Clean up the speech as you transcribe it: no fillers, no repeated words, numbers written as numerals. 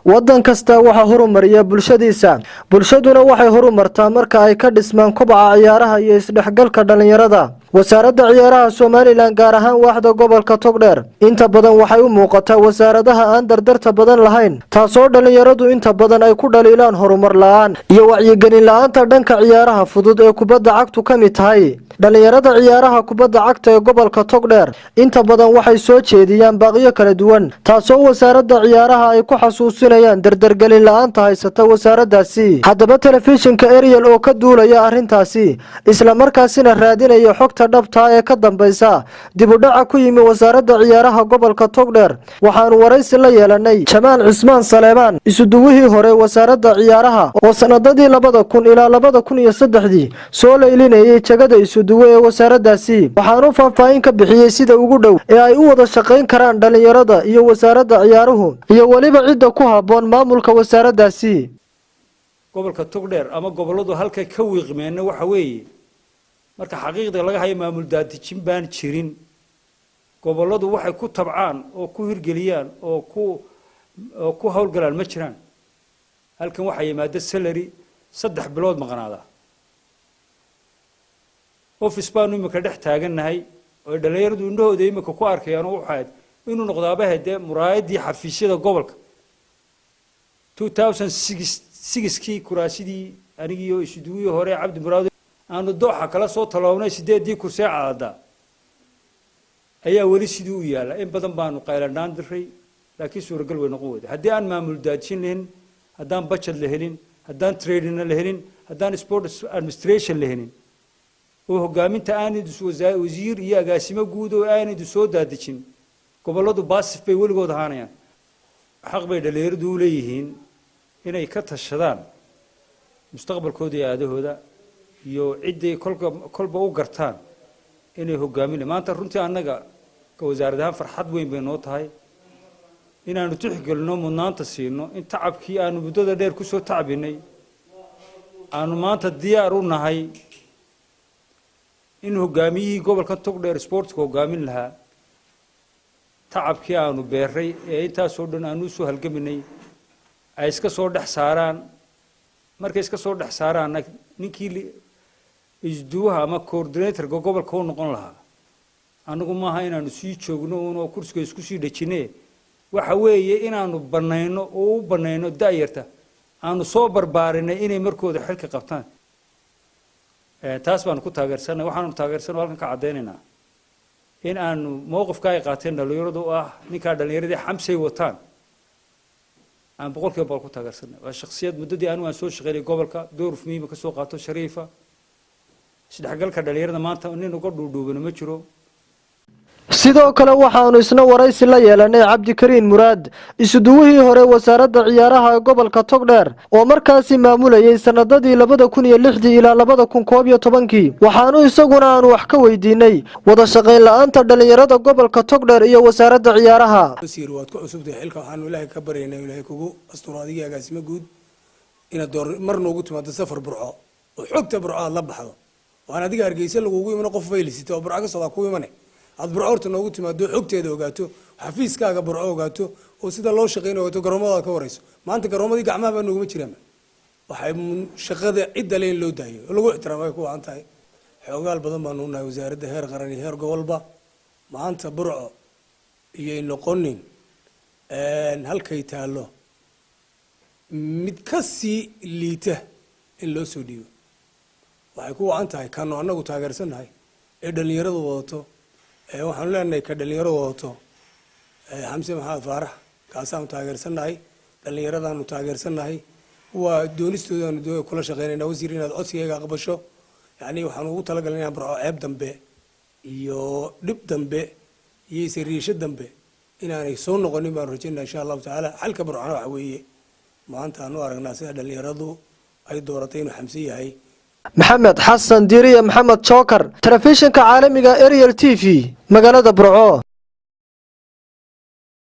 waddan kasta waxa horumariya bulshadiisa bulshaduna waxay horumartaa marka ay ka dhismaan kobaca ciyaaraha iyo isdhexgalka dhalinyarada wasaaradda ciyaaraha Soomaaliland gaar ahaan waaxda gobolka Togdheer inta badan waxay u muuqataa wasaaradaha aan dardarta badan lahayn taasoo dhalinyaradu inta badan ay ku dhaliilaan horumar la'aan iyo wacyigelin la'aanta dhanka ciyaaraha fudud ee kubadda cagtu ka mid tahay dhalinyarada ciyaaraha kubadda cagta ee gobolka Togdheer inta badan waxay soo jeediyaan baaqiyo kala duwan taasoo wasaaradda ciyaaraha ay ku xasuusinayaan dardargelin la'aanta haysata wasaaraddaasi haddaba telefishinka Ariel oo ka duulaya arrintaasi isla markaasina raadinaya xogta dhabta ee ka dambaysa dib u dhaca ku yimi wasaaradda ciyaaraha gobolka Togdheer waxaanu waraysi la yeelanay Jamaal Cismaan Saleeman isuduwihii hore wasaaradda ciyaaraha oo sanadadii 2000 ilaa 2003 soo leelinayay jagada isuduwe ee wasaaraddaasi waxaanu faahfaahin ka bixiyay sida ugu dhow ee ay u wada shaqayn karaan dhalinyarada iyo wasaaradda ciyaaruhu iyo waliba cidda ku haboon maamulka wasaaraddaasi gobolka Togdheer ama goboladu halka ka wiiqmeena waxa weeye marka xaqiiqda laga hayo maamul daadijin baan jirin goboladu waxay ku tabcaan oo ku hirgeliyaan oo ku hawlgalaan ma jiraan halkan waxa yimaada salary 3 bilood maqnaada office baan imika dhex taaganahay oo dhalinyaradu indhahooda imika ku arkayaan oo waxaad inuu noqdaaba hadee muraayadii xafiisyada gobolka 2006 kuraasidii anigiyo isuduwii hore Cabdi Muraad aanu dooxa kala soo talawnay 8 kursi caada ayaa wali sidii u yaala in badan baanu qaylanaan diray laakiin suuragal way noqon wada hadii aan maamul daadjin lahayn hadaan budget la helin hadaan training la helin hadaan sports administration la helin oo hogaaminta aanid wasiir iyo agaasimo guud oo aanid soo daadijin goboladu baasif bay waligood ahaanayaan xaq bay dhalinyaradu u leeyihiin inay ka tashadaan mustaqbalkooda aadahooda iyo ciiday kolba u gartaan inay hogaamin maanta runtii annaga ka wasaaradaha farxad weyn bay noo tahay inaanu tixgelino mudnaanta siino in tacabkii aanu muddada dheer ku soo tacbinay aanu maanta diyaar u nahay in hogaamiyihii gobolka Togdheer sportska hogaamin lahaa tacabkii aanu beeray ee intaas oo dhan aanu soo halgaminay ay iska soo dhex saaraan markay iska soo dhex saaraan ninkii isduwaha ama coordinator-ka gobolka uu noqon lahaa anagu maaha inaanu sii joogno oo kursiga isku sii dhajinay waxa weeye inaanu banayno oo u banayno daayirta aanu soo barbaarinay inay markooda xilka qabtaan taas baan ku taageersanay waxaanu taageersanay halkan ka cadeynayna in aanu mowqifka ay qaateen dhalinyaradu ah ninka dhalinyaradii xamsay wataan aan boqolkiiba ku taageersanay waa shakhsiyad muddadii aanu aan soo shaqeeyay gobolka door muhiim ka soo qaato Shariifa isdhexgalka dhalinyarada maanta nin uga dhuudhuubana ma jiro sidoo kale waxaanu isna waraysi la yeelanay Cabdi Kariin Muraad isuduwihii hore wasaaradda ciyaaraha ee gobolka Togdheer oo markaasi maamulayay sanadadii 2006 ilaa 2011 waxaanu isaguna aan wax ka weydiinay wada shaqayn la'aanta dhalinyarada gobolka Togdheer iyo wasaaradda ciyaaraha wasiir waad ku cusubtay xilka waxaanu Ilaahay ka baryaynaa Ilaahay kugu asturaadiga agaasimo guud ina door marna ugu timaado safar burco oo xogta burco la baxdo waan adiga Hargeysa lagu iman qof faylisito oo burco ka soo ku imanay ad burcoorta noogu timaado xogteeda ogaato xafiiskaaga burco ogaato oo sida loo shaqeeyo ogaato garoomada ka warayso maanta garoomadii gacmaha baa noogu jiraan waxay shaqada cid leen loo daayo lagu ixtiraamay ku aan tahay xoogaal badan baan u nahay wasaaradda heer qaran iyo heer gobolba maanta burco iyo noqonin halkay taalo mid ka sii liita in loo soo dhiibo waxay ku aan tahay kan anagu taageersanahay ee dhalinyaradu wadato waxaan leenahay ka dhalinyaro wadato Xamse Maxamed Faarax kaasaan taageersanahay dhalinyaradaanu taageersanahay waa doonistoodaan kula shaqeynayna wasiir inaad codsigayga aqbasho yani waxaan ugu talagalnaa burco ceeb dambe iyo dib dambe iyo sariisho dambe inaanay soo noqonin baan rajaynayaa insha Allah taala halka burcana waxa weeye maanta aanu aragnaa sida dhalinyaradu ay dooratay inuu Xamse yahay محمد حسن ديري محمد شوكر تلفزيون عالمي Ariel TV مقالة برعو